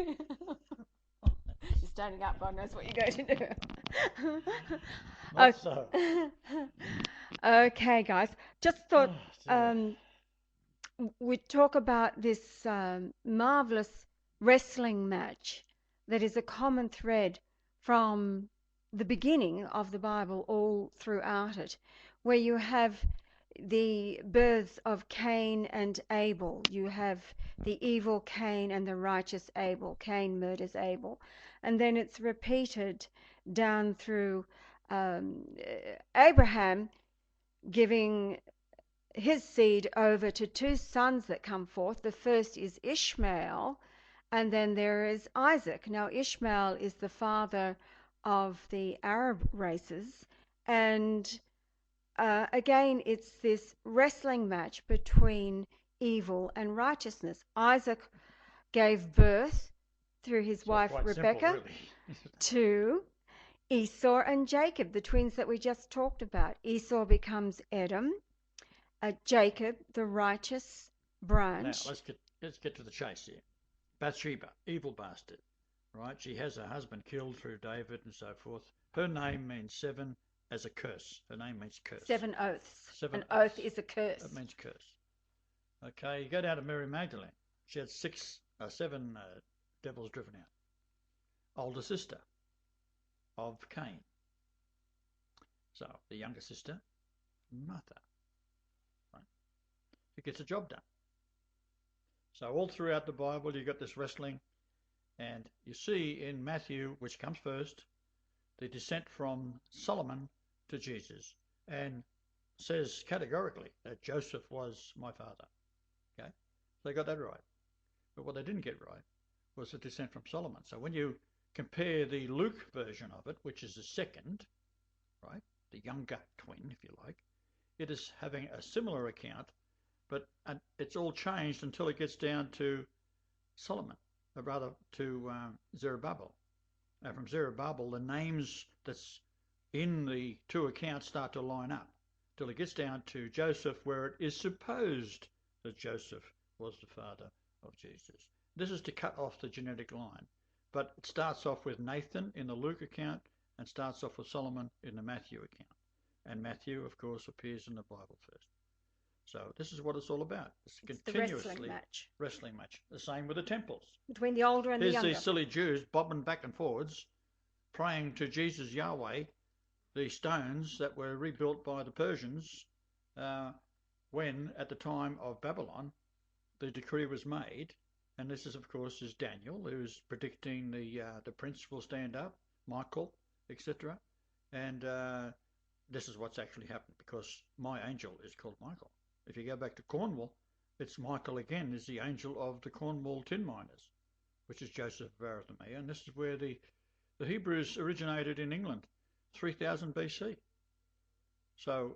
You're standing up, God knows what you're going to do. Not so. Okay, guys. Just thought Oh, dear. we'd talk about this marvelous wrestling match that is a common thread from the beginning of the Bible all throughout it, where you have the births of Cain and Abel. You have the evil Cain and the righteous Abel. Cain murders Abel. And then it's repeated down through um, Abraham giving his seed over to two sons that come forth. The first is Ishmael, and then there is Isaac. Now, Ishmael is the father of the Arab races, and again, it's this wrestling match between evil and righteousness. Isaac gave birth through his It's all wife quite simple, Rebecca really. to Esau and Jacob, the twins that we just talked about. Esau becomes Edom, Jacob, the righteous Now branch. let's get to the chase here. Bathsheba, evil bastard, right? She has her husband killed through David and so forth. Her name means seven as a curse. Her name means curse. Seven oaths. Seven An oath oaths. is a curse. That means curse. Okay, you go down to Mary Magdalene. She had seven devils driven out. Older sister of Cain. So the younger sister, Martha, right? Who gets the job done. So all throughout the Bible, you got this wrestling, and you see in Matthew, which comes first, the descent from Solomon to Jesus, and says categorically that Joseph was my father. Okay, they got that right. But what they didn't get right was the descent from Solomon. So when you compare the Luke version of it, which is the second, right, the younger twin, if you like, it is having a similar account, but it's all changed until it gets down to Solomon, or rather to Zerubbabel. And from Zerubbabel, the names that's in the two accounts start to line up till it gets down to Joseph, where it is supposed that Joseph was the father of Jesus. This is to cut off the genetic line, but it starts off with Nathan in the Luke account and starts off with Solomon in the Matthew account. And Matthew, of course, appears in the Bible first. So this is what it's all about. It's continuously wrestling match. The same with the temples. Between the older and the Here's younger. these silly Jews bobbing back and forwards, praying to Jesus Yahweh, the stones that were rebuilt by the Persians when, at the time of Babylon, the decree was made. And this is, of course, is Daniel, who's predicting the prince will stand up, Michael, etc. And this is what's actually happened, because my angel is called Michael. If you go back to Cornwall, it's Michael again, is the angel of the Cornwall tin miners, which is Joseph of Arimathea, and this is where the Hebrews originated in England, 3000 BC. So,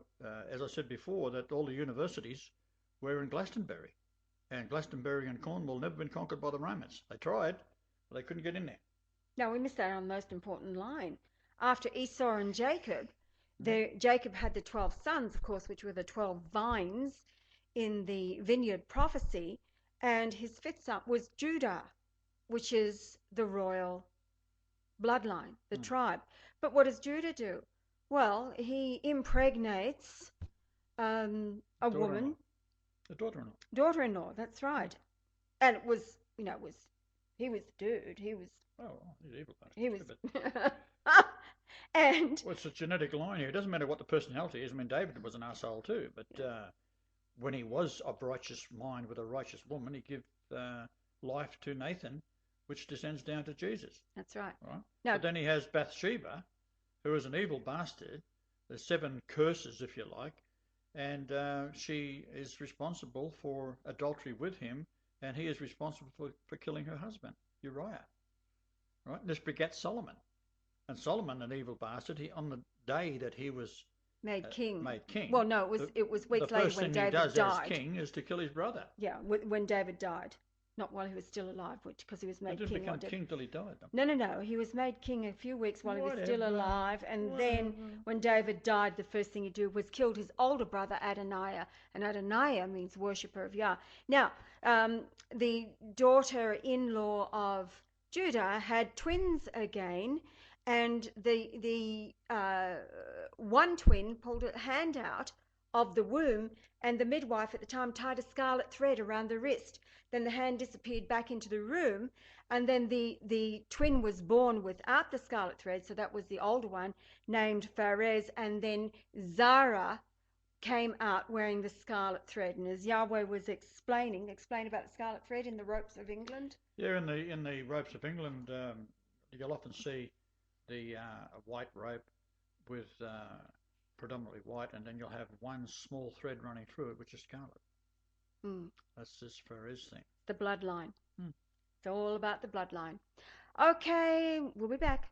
as I said before, that all the universities were in Glastonbury, and Glastonbury and Cornwall never been conquered by the Romans. They tried, but they couldn't get in there. No, we missed out on the most important line. After Esau and Jacob, Jacob had the 12 sons, of course, which were the 12 vines in the vineyard prophecy, and his fifth son was Judah, which is the royal bloodline, the tribe. But what does Judah do? Well, he impregnates a woman. A daughter-in-law. Daughter-in-law, that's right. And it was, he was the dude. He was. Oh, he's evil. He was. But and. Well, it's a genetic line here. It doesn't matter what the personality is. I mean, David was an asshole too, but when he was of righteous mind with a righteous woman, he gave life to Nathan, which descends down to Jesus. That's right. Right. Now, but then he has Bathsheba, who is an evil bastard. There's 7 curses, if you like, and she is responsible for adultery with him, and he is responsible for killing her husband, Uriah. Right. And this begets Solomon. And Solomon, an evil bastard, on the day that he was made king. Well, no, it was weeks later when David died. The first thing he does as king is to kill his brother. Yeah, when David died. Not while he was still alive, because he was made king. He didn't become king till he died. No. He was made king a few weeks while he was still alive. And then when David died, the first thing he did was killed his older brother, Adoniah. And Adoniah means worshipper of Yah. Now, the daughter-in-law of Judah had twins again, and the one twin pulled a hand out of the womb, and the midwife at the time tied a scarlet thread around the wrist. Then the hand disappeared back into the room, and then the twin was born without the scarlet thread, so that was the older one, named Pharez, and then Zara came out wearing the scarlet thread. And as Yahweh was explain about the scarlet thread in the ropes of England. Yeah, in the ropes of England, you'll often see the white rope with predominantly white, and then you'll have one small thread running through it, which is scarlet. Mm. That's this Pharez thing. The bloodline. Mm. It's all about the bloodline. Okay, we'll be back.